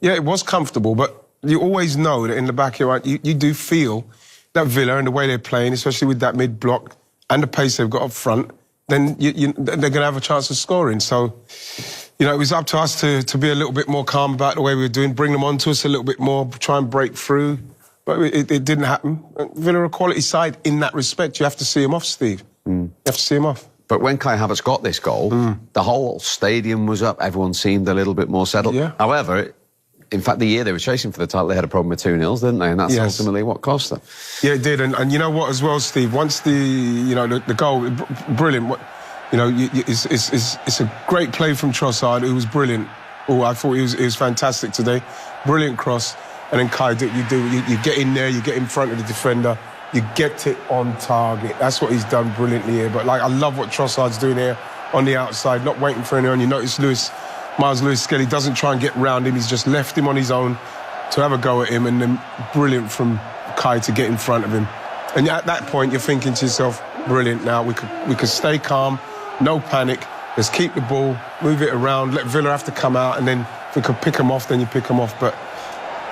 Yeah, it was comfortable, but you always know that in the back of your mind, you do feel that Villa and the way they're playing, especially with that mid-block and the pace they've got up front, then they're going to have a chance of scoring. So, you know, it was up to us to be a little bit more calm about the way we were doing, bring them onto us a little bit more, try and break through. But it didn't happen. Villa are a quality side in that respect. You have to see them off, Steve. You have to see them off. But when Kai Havertz got this goal, the whole stadium was up. Everyone seemed a little bit more settled. Yeah. However, in fact, the year they were chasing for the title, they had a problem with 2-0s, didn't they? And that's ultimately what cost them. Yeah, it did. And you know what as well, Steve? Once the goal, brilliant. You know, it's a great play from Trossard. It was brilliant. Oh, I thought it was fantastic today. Brilliant cross. And then Kai, you get in there, you get in front of the defender, you get it on target. That's what he's done brilliantly here. But, like, I love what Trossard's doing here on the outside, not waiting for anyone. You notice Miles Lewis-Skelly doesn't try and get round him. He's just left him on his own to have a go at him, and then brilliant from Kai to get in front of him. And at that point, you're thinking to yourself, brilliant, now we could stay calm, no panic, let's keep the ball, move it around, let Villa have to come out, and then if we could pick them off, then you pick them off. But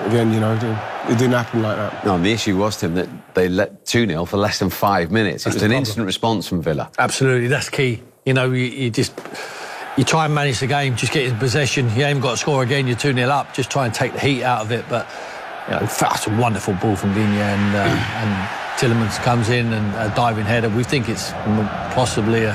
again, you know, it didn't happen like that. No, and the issue was, Tim, that they let 2-0 for less than 5 minutes. It was an instant response from Villa. Absolutely, that's key. You know, you try and manage the game, just get in possession. You ain't got to score again, you're 2-0 up. Just try and take the heat out of it. But, you know, that's a wonderful ball from Digne, and Tielemans comes in and a diving header. We think it's possibly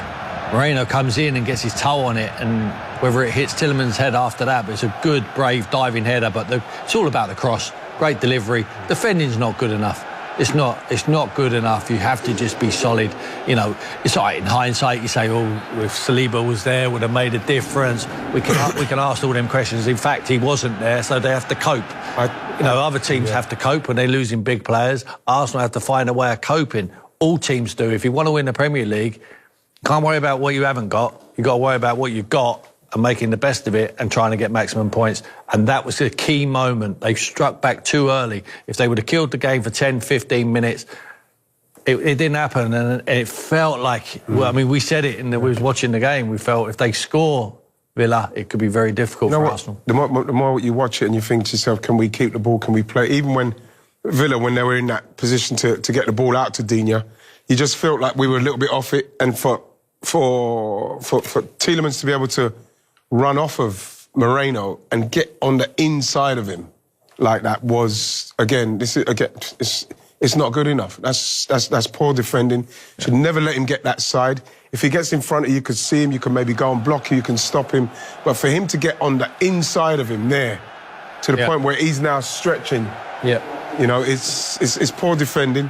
Moreno comes in and gets his toe on it, and whether it hits Tielemans' head after that, but it's a good, brave diving header. But it's all about the cross. Great delivery. Defending's not good enough. It's not good enough. You have to just be solid. You know, it's all right in hindsight. You say, oh, if Saliba was there, would have made a difference. We can ask all them questions. In fact, he wasn't there, so they have to cope. Other teams have to cope when they're losing big players. Arsenal have to find a way of coping. All teams do. If you want to win the Premier League, can't worry about what you haven't got. You've got to worry about what you've got and making the best of it and trying to get maximum points. And that was the key moment. They struck back too early. If they would have killed the game for 10, 15 minutes, it didn't happen. And it felt like, well, I mean, we said it, and we was watching the game, we felt if they score Villa, it could be very difficult for Arsenal. The more you watch it and you think to yourself, can we keep the ball, can we play? Even when Villa, when they were in that position to get the ball out to Digne, you just felt like we were a little bit off it. And for Tielemans to be able to run off of Moreno and get on the inside of him like that was, it's not good enough. That's poor defending. Should never let him get that side. If he gets in front of you, you could see him, you can maybe go and block him, you can stop him. But for him to get on the inside of him there, to the point where he's now stretching, you know, it's poor defending.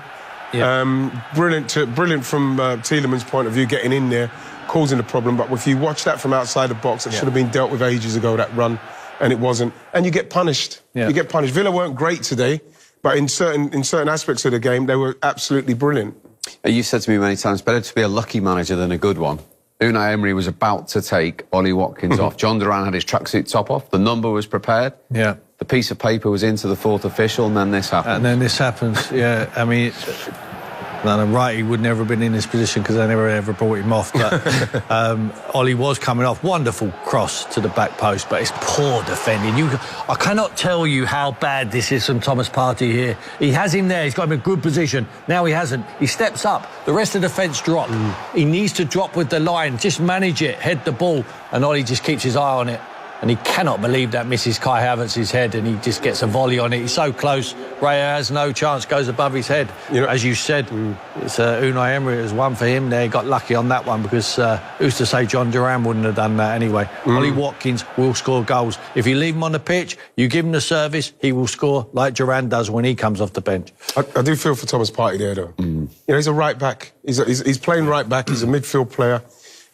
Brilliant from Tielemans' point of view, getting in there, causing the problem. But if you watch that from outside the box, it should have been dealt with ages ago, that run, and it wasn't. And you get punished. You get punished. Villa weren't great today, but in certain aspects of the game, they were absolutely brilliant. You said to me many times, better to be a lucky manager than a good one. Unai Emery was about to take Ollie Watkins off. John Duran had his tracksuit top off. The number was prepared. The piece of paper was into the fourth official, and then this happened. And then this happens, I mean, Wright, he would never have been in this position because they never ever brought him off. But Ollie was coming off. Wonderful cross to the back post, but it's poor defending. I cannot tell you how bad this is from Thomas Partey here. He has him there. He's got him in a good position. Now he hasn't. He steps up. The rest of the defence drop. He needs to drop with the line. Just manage it. Head the ball. And Ollie just keeps his eye on it. And he cannot believe that misses Kai Havertz's head, and he just gets a volley on it. He's so close. Raya has no chance, goes above his head. You know, as you said, it's Unai Emery has won for him there. He got lucky on that one because who's to say John Duran wouldn't have done that anyway. Ollie Watkins will score goals. If you leave him on the pitch, you give him the service, he will score like Duran does when he comes off the bench. I do feel for Thomas Partey there, though. You know, he's a right back. He's playing right back. He's a midfield player.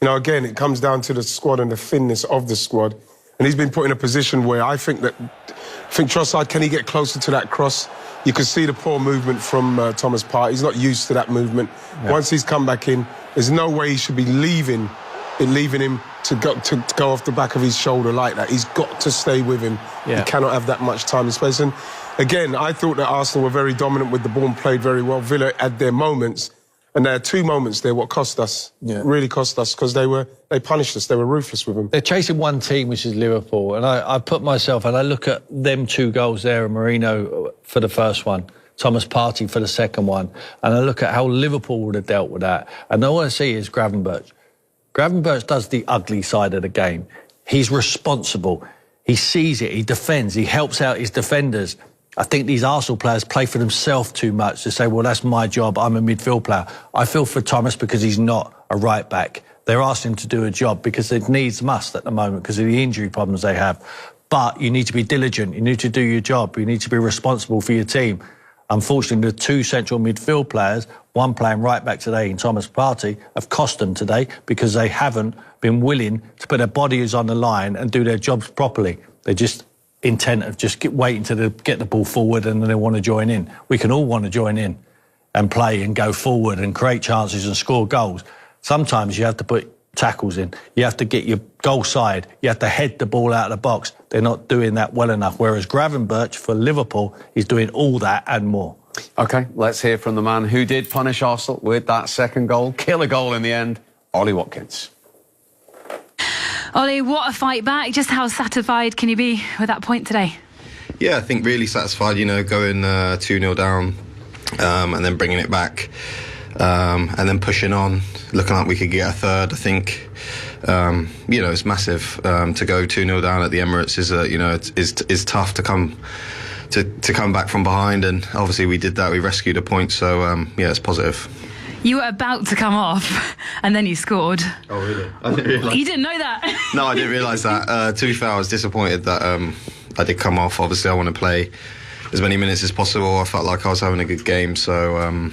You know, again, it comes down to the squad and the thinness of the squad. And he's been put in a position where I think Trossard, can he get closer to that cross? You could see the poor movement from Thomas Partey. He's not used to that movement. Once he's come back in, there's no way he should be leaving him to go off the back of his shoulder like that. He's got to stay with him. He cannot have that much time and space. And again, I thought that Arsenal were very dominant with the ball and played very well. Villa had their moments, And there are 2 moments there what cost us, really cost us, because they punished us. They were ruthless with them. They're chasing one team, which is Liverpool, and I put myself and I look at them 2 goals there, and Marino for the first one, Thomas Partey for the second one, and I look at how Liverpool would have dealt with that. And all I see is Gravenberch. Gravenberch does the ugly side of the game. He's responsible. He sees it. He defends. He helps out his defenders. I think these Arsenal players play for themselves too much to say, well, that's my job. I'm a midfield player. I feel for Thomas because he's not a right back. They're asking him to do a job because it needs must at the moment because of the injury problems they have. But you need to be diligent. You need to do your job. You need to be responsible for your team. Unfortunately, the 2 central midfield players, one playing right back today in Thomas Partey, have cost them today because they haven't been willing to put their bodies on the line and do their jobs properly. They're just intent of just waiting to get the ball forward and then they want to join in. We can all want to join in and play and go forward and create chances and score goals. Sometimes you have to put tackles in. You have to get your goal side. You have to head the ball out of the box. They're not doing that well enough. Whereas Gravenberch for Liverpool is doing all that and more. OK, let's hear from the man who did punish Arsenal with that second goal. Killer goal in the end, Ollie Watkins. Ollie, what a fight back. Just how satisfied can you be with that point today? Yeah, I think really satisfied, you know, going 2-0 down and then bringing it back and then pushing on, looking like we could get a third. I think, you know, it's massive to go 2-0 down at the Emirates is tough to come back from behind, and obviously we did that. We rescued a point, so yeah, it's positive. You were about to come off, and then you scored. Oh, really? I didn't realise. You didn't know that? No, I didn't realise that. To be fair, I was disappointed that I did come off. Obviously, I want to play as many minutes as possible. I felt like I was having a good game, so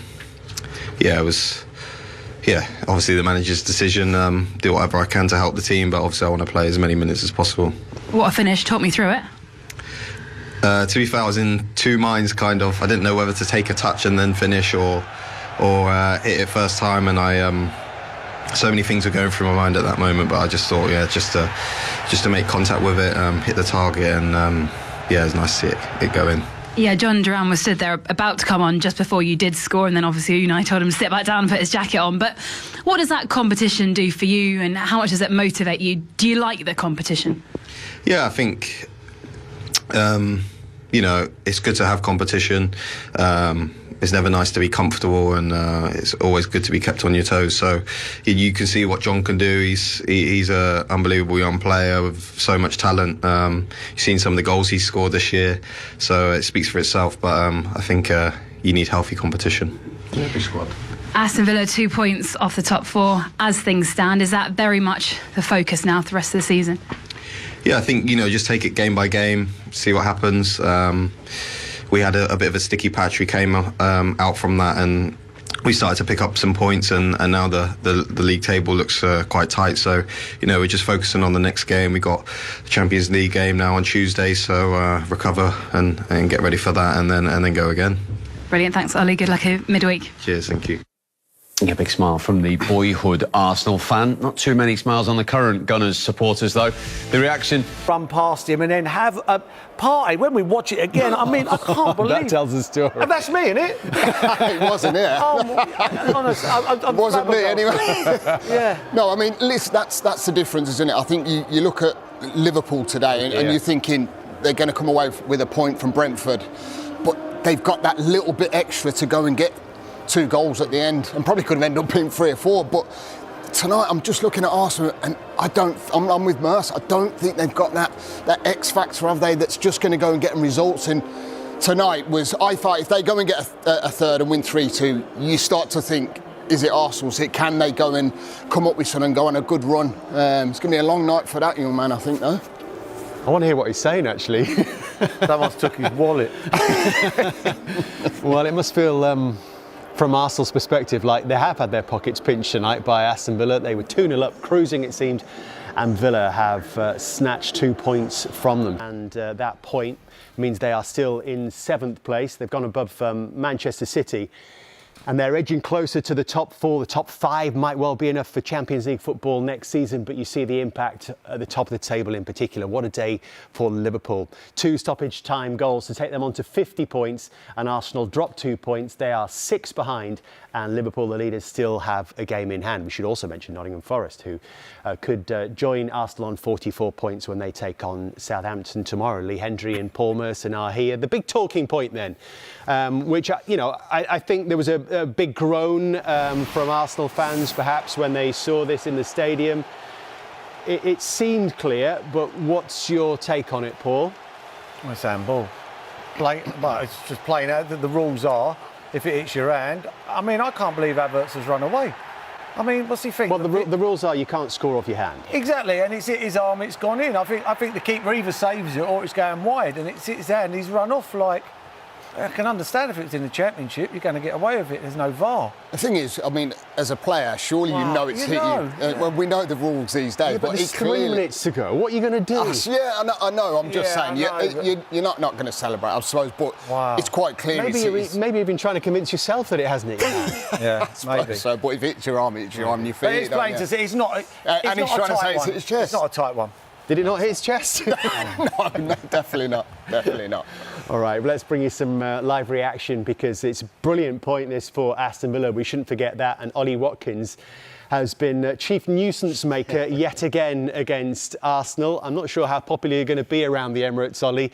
yeah, it was. Yeah, obviously the manager's decision. Do whatever I can to help the team, but obviously I want to play as many minutes as possible. What a finish! Talk me through it. To be fair, I was in 2 minds, kind of. I didn't know whether to take a touch and then finish or hit it first time, and so many things were going through my mind at that moment, but I just thought, yeah, just to make contact with it, hit the target, and yeah, it was nice to see it go in. Yeah, John Duran was stood there about to come on just before you did score, and then obviously Unai told him to sit back down and put his jacket on. But what does that competition do for you, and how much does it motivate you? Do you like the competition? Yeah, I think you know, it's good to have competition. It's never nice to be comfortable, and it's always good to be kept on your toes. So you can see what John can do. He's an unbelievable young player with so much talent. You've seen some of the goals he's scored this year, so it speaks for itself. But I think you need healthy competition in every squad. Aston Villa 2 points off the top 4 as things stand. Is that very much the focus now for the rest of the season? Yeah, I think, you know, just take it game by game, see what happens. We had a bit of a sticky patch. We came out from that, and we started to pick up some points, and now the league table looks quite tight. So, you know, we're just focusing on the next game. We got the Champions League game now on Tuesday, so recover and get ready for that, and then go again. Brilliant, thanks Ollie. Good luck midweek. Cheers, thank you. A big smile from the boyhood Arsenal fan. Not too many smiles on the current Gunners supporters, though. The reaction... Run past him and then have a party. When we watch it again, I mean, I can't believe... That tells the story. And that's me, isn't it? It wasn't it? Honestly, it wasn't me, anyway. Yeah. No, I mean, listen, that's the difference, isn't it? I think you look at Liverpool today and you're thinking they're going to come away with a point from Brentford, but they've got that little bit extra to go and get 2 goals at the end, and probably could have ended up being 3 or 4. But tonight, I'm just looking at Arsenal, and I'm with Merce. I don't think they've got that X factor, have they? That's just going to go and get them results. And tonight I thought if they go and get a third and win 3-2, you start to think, is it Arsenal's? Can they go and come up with something and go on a good run? It's going to be a long night for that young man, I think, though. I want to hear what he's saying, actually. Someone's took his wallet. Well, it must feel, from Arsenal's perspective, like they have had their pockets pinched tonight by Aston Villa. They were 2-0 up, cruising it seemed, and Villa have snatched 2 points from them. And that point means they are still in 7th place. They've gone above Manchester City. And they're edging closer to the top 4. The top 5 might well be enough for Champions League football next season, but you see the impact at the top of the table in particular. What a day for Liverpool. 2 stoppage time goals to take them on to 50 points, and Arsenal dropped 2 points. They are 6 behind, and Liverpool, the leaders, still have a game in hand. We should also mention Nottingham Forest, who could join Arsenal on 44 points when they take on Southampton tomorrow. Lee Hendry and Paul Merson are here. The big talking point then, which, I think there was a big groan from Arsenal fans perhaps when they saw this in the stadium. It seemed clear, but what's your take on it, Paul? Well, it's handball. But it's just plain out that the rules are, if it hits your hand. I mean, I can't believe Havertz has run away. I mean, what's he think? Well, the rules are you can't score off your hand. Exactly, and it's hit his arm, it's gone in. I think the keeper either saves it or it's going wide, and it's hit his hand, he's run off like... I can understand if it's in the Championship, you're going to get away with it. There's no VAR. The thing is, I mean, as a player, surely you know it's hit you. Well, we know the rules these days, yeah, but it's 3 minutes to go. What are you going to do? Yeah, I know. I'm just saying, you're not going to celebrate, I suppose, but it's quite clear. Maybe you've been trying to convince yourself that it hasn't hit your hand. Yeah, maybe. So, but if it hits your arm, it's your arm, and you feel it. It's plain to see, it's not. And he's trying to say it's his chest. It's not a tight one. Did it not hit his chest? No, definitely not. Definitely not. All right, let's bring you some live reaction because it's a brilliant point this for Aston Villa. We shouldn't forget that. And Ollie Watkins has been chief nuisance maker yet again against Arsenal. I'm not sure how popular you're going to be around the Emirates, Ollie.